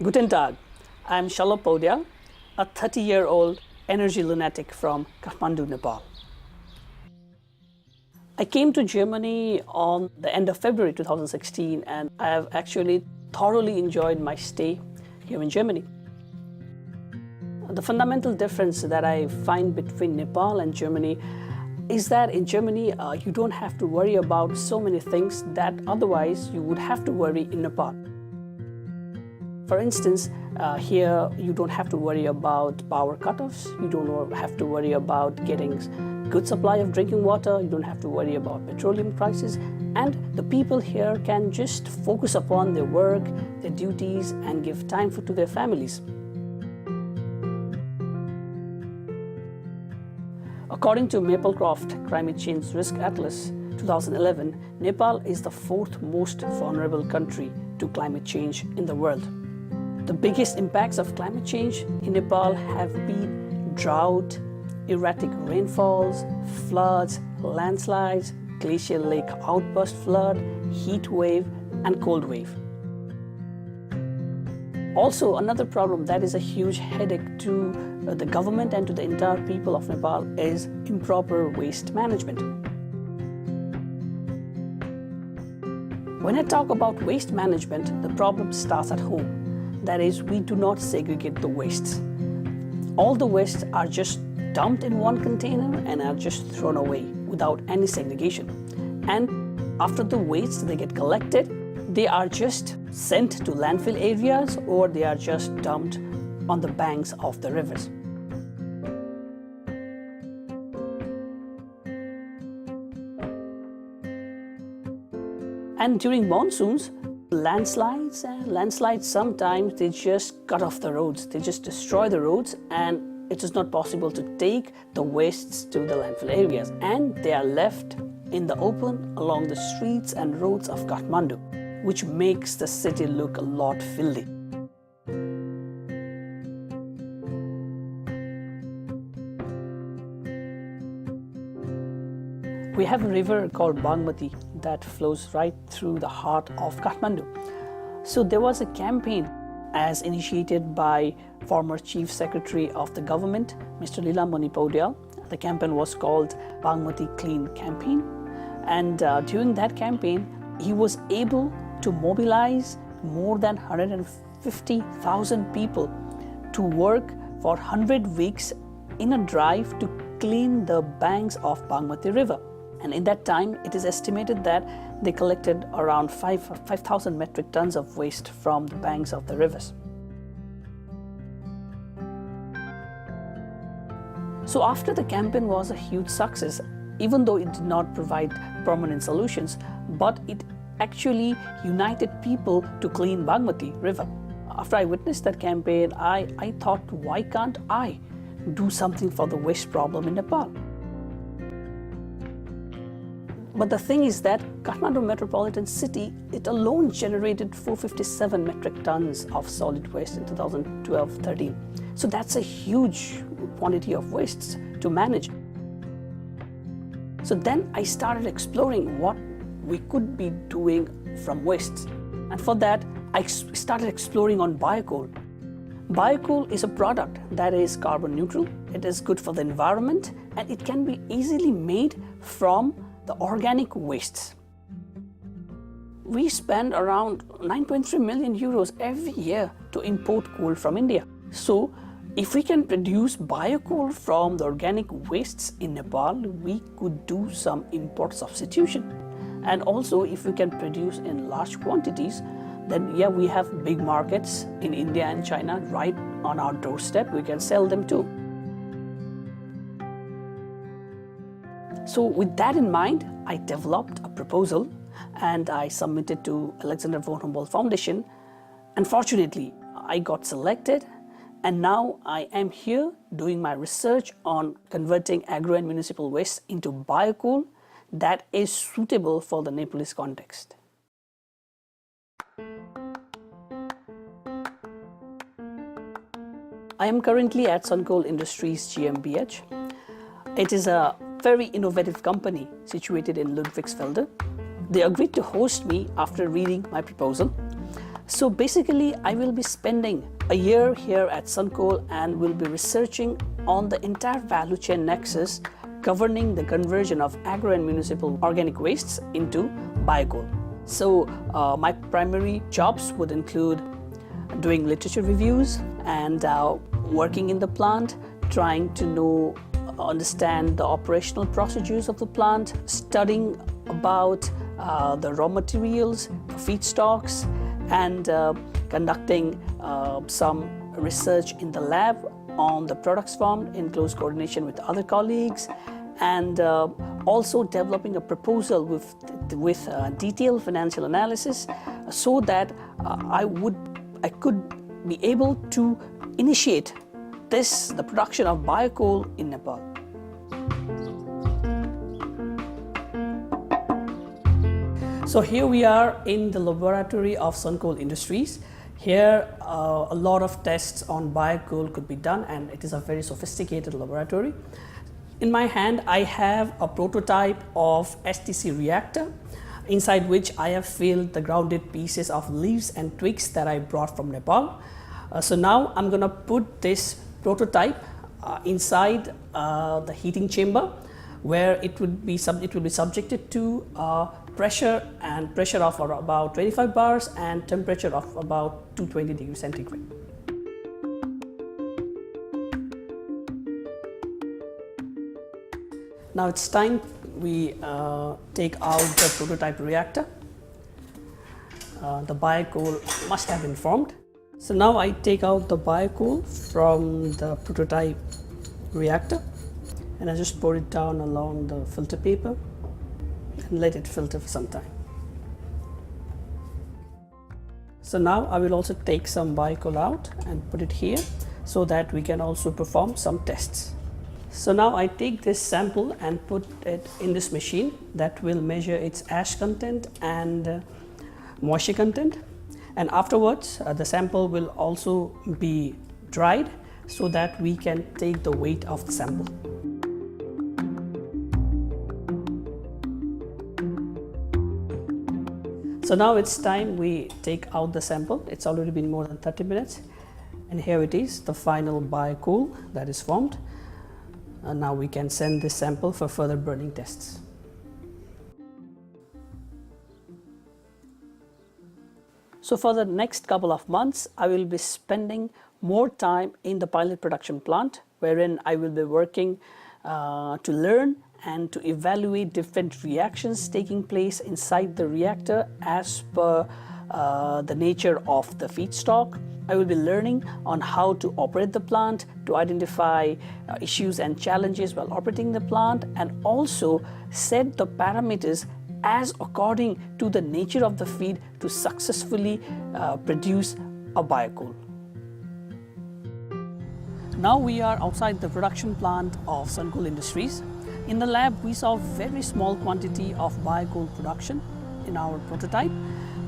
Guten Tag, I'm Shalabh Podial, a 30-year-old energy lunatic from Kathmandu, Nepal. I came to Germany on the end of February 2016 and I have actually thoroughly enjoyed my stay here in Germany. The fundamental difference that I find between Nepal and Germany is that in Germany you don't have to worry about so many things that otherwise you would have to worry in Nepal. For instance, here you don't have to worry about power cutoffs, you don't have to worry about getting good supply of drinking water, you don't have to worry about petroleum prices, and the people here can just focus upon their work, their duties, and give time to their families. According to Maplecroft Climate Change Risk Atlas 2011, Nepal is the fourth most vulnerable country to climate change in the world. The biggest impacts of climate change in Nepal have been drought, erratic rainfalls, floods, landslides, glacial lake outburst flood, heat wave, and cold wave. Also, another problem that is a huge headache to the government and to the entire people of Nepal is improper waste management. When I talk about waste management, the problem starts at home. That is, we do not segregate the wastes. All the wastes are just dumped in one container and are just thrown away without any segregation. And after the wastes they get collected, they are just sent to landfill areas or they are just dumped on the banks of the rivers. And during monsoons, landslides sometimes they just cut off the roads, they just destroy the roads, and it is not possible to take the wastes to the landfill areas, and they are left in the open along the streets and roads of Kathmandu, which makes the city look a lot filthy. We have a river called Bagmati that flows right through the heart of Kathmandu. So there was a campaign as initiated by former Chief Secretary of the government, Mr. Lilamani Podial. The campaign was called Bagmati Clean Campaign. And during that campaign, he was able to mobilize more than 150,000 people to work for 100 weeks in a drive to clean the banks of Bagmati River. And in that time, it is estimated that they collected around 5,000 metric tons of waste from the banks of the rivers. So after the campaign was a huge success, even though it did not provide permanent solutions, but it actually united people to clean Bagmati River. After I witnessed that campaign, I thought, why can't I do something for the waste problem in Nepal? But the thing is that Kathmandu metropolitan city, it alone generated 457 metric tons of solid waste in 2012-13. So that's a huge quantity of wastes to manage. So then I started exploring what we could be doing from wastes. And for that, I started exploring on biocoal. Biocoal is a product that is carbon neutral, it is good for the environment, and it can be easily made from the organic wastes. We spend around 9.3 million euros every year to import coal from India. So if we can produce biocoal from the organic wastes in Nepal, we could do some import substitution. And also if we can produce in large quantities, then yeah, we have big markets in India and China right on our doorstep. We can sell them too. So with that in mind, I developed a proposal and I submitted to Alexander von Humboldt Foundation. Unfortunately, I got selected and now I am here doing my research on converting agro and municipal waste into biocoal that is suitable for the Nepalese context. I am currently at Suncoal Industries GmbH. It is a very innovative company situated in Ludwigsfelde. They agreed to host me after reading my proposal. So basically, I will be spending a year here at Suncoal and will be researching on the entire value chain nexus governing the conversion of agro and municipal organic wastes into biocoal. So my primary jobs would include doing literature reviews and working in the plant, trying to understand the operational procedures of the plant, studying about the raw materials, feedstocks, and conducting some research in the lab on the products formed in close coordination with other colleagues, and also developing a proposal with detailed financial analysis so that I could be able to initiate the production of biocoal in Nepal. So here we are in the laboratory of Suncoal Industries. Here a lot of tests on biocoal could be done, and it is a very sophisticated laboratory. In my hand I have a prototype of STC reactor, inside which I have filled the grounded pieces of leaves and twigs that I brought from Nepal. So now I'm going to put this prototype inside the heating chamber, where it will be subjected to pressure of about 25 bars and temperature of about 220 degrees centigrade. Now it's time we take out the prototype reactor. The biocoal must have been formed. So now I take out the biocoal from the prototype reactor, and I just pour it down along the filter paper and let it filter for some time. So now I will also take some biocoal out and put it here so that we can also perform some tests. So now I take this sample and put it in this machine that will measure its ash content and moisture content, and afterwards the sample will also be dried so that we can take the weight of the sample. So now it's time we take out the sample. It's already been more than 30 minutes, and here it is, the final biocoal that is formed. And now we can send this sample for further burning tests. So for the next couple of months, I will be spending more time in the pilot production plant, wherein I will be working to learn and to evaluate different reactions taking place inside the reactor as per the nature of the feedstock. I will be learning on how to operate the plant, to identify issues and challenges while operating the plant, and also set the parameters as according to the nature of the feed to successfully produce a biocoal. Now we are outside the production plant of Suncoal Industries. In the lab, we saw very small quantity of biocoal production in our prototype,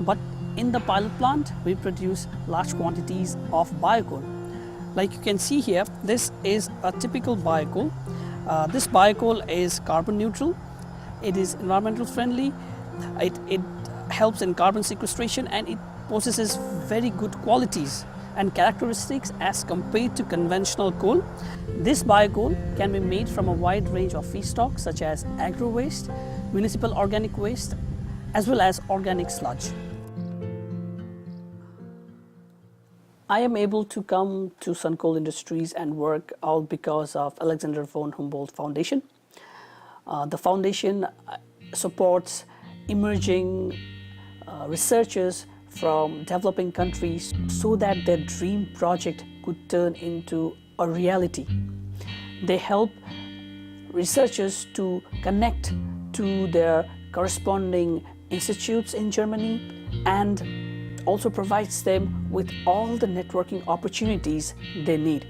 but in the pilot plant, we produce large quantities of biocoal. Like you can see here, this is a typical biocoal. This biocoal is carbon neutral. It is environmental friendly. It helps in carbon sequestration, and it possesses very good qualities and characteristics as compared to conventional coal. This biocoal can be made from a wide range of feedstocks such as agro waste, municipal organic waste, as well as organic sludge. I am able to come to Suncoal Industries and work all because of Alexander von Humboldt Foundation. The foundation supports emerging researchers from developing countries so that their dream project could turn into a reality. They help researchers to connect to their corresponding institutes in Germany, and also provides them with all the networking opportunities they need.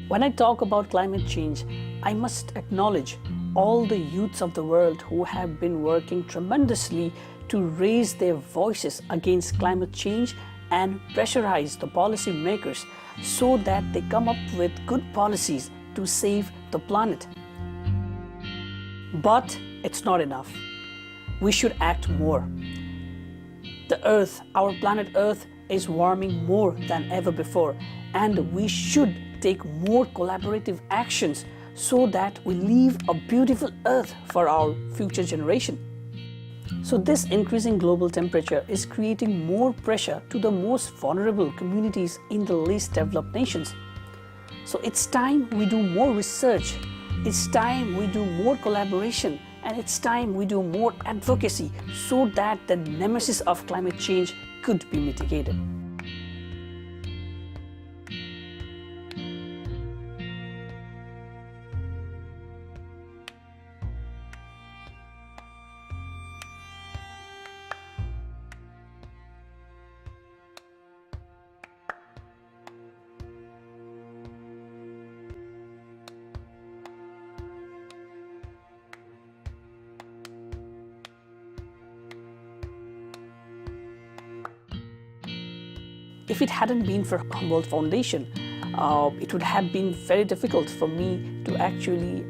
When I talk about climate change, I must acknowledge all the youths of the world who have been working tremendously to raise their voices against climate change and pressurize the policy makers so that they come up with good policies to save the planet. But it's not enough. We should act more. The Earth, our planet Earth, is warming more than ever before, and we should take more collaborative actions so that we leave a beautiful Earth for our future generation. So this increasing global temperature is creating more pressure to the most vulnerable communities in the least developed nations. So it's time we do more research, it's time we do more collaboration, and it's time we do more advocacy so that the nemesis of climate change could be mitigated. If it hadn't been for Humboldt Foundation, it would have been very difficult for me to actually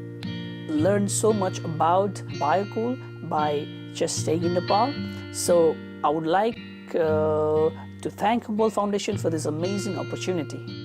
learn so much about biocoal by just staying in Nepal. So I would like to thank Humboldt Foundation for this amazing opportunity.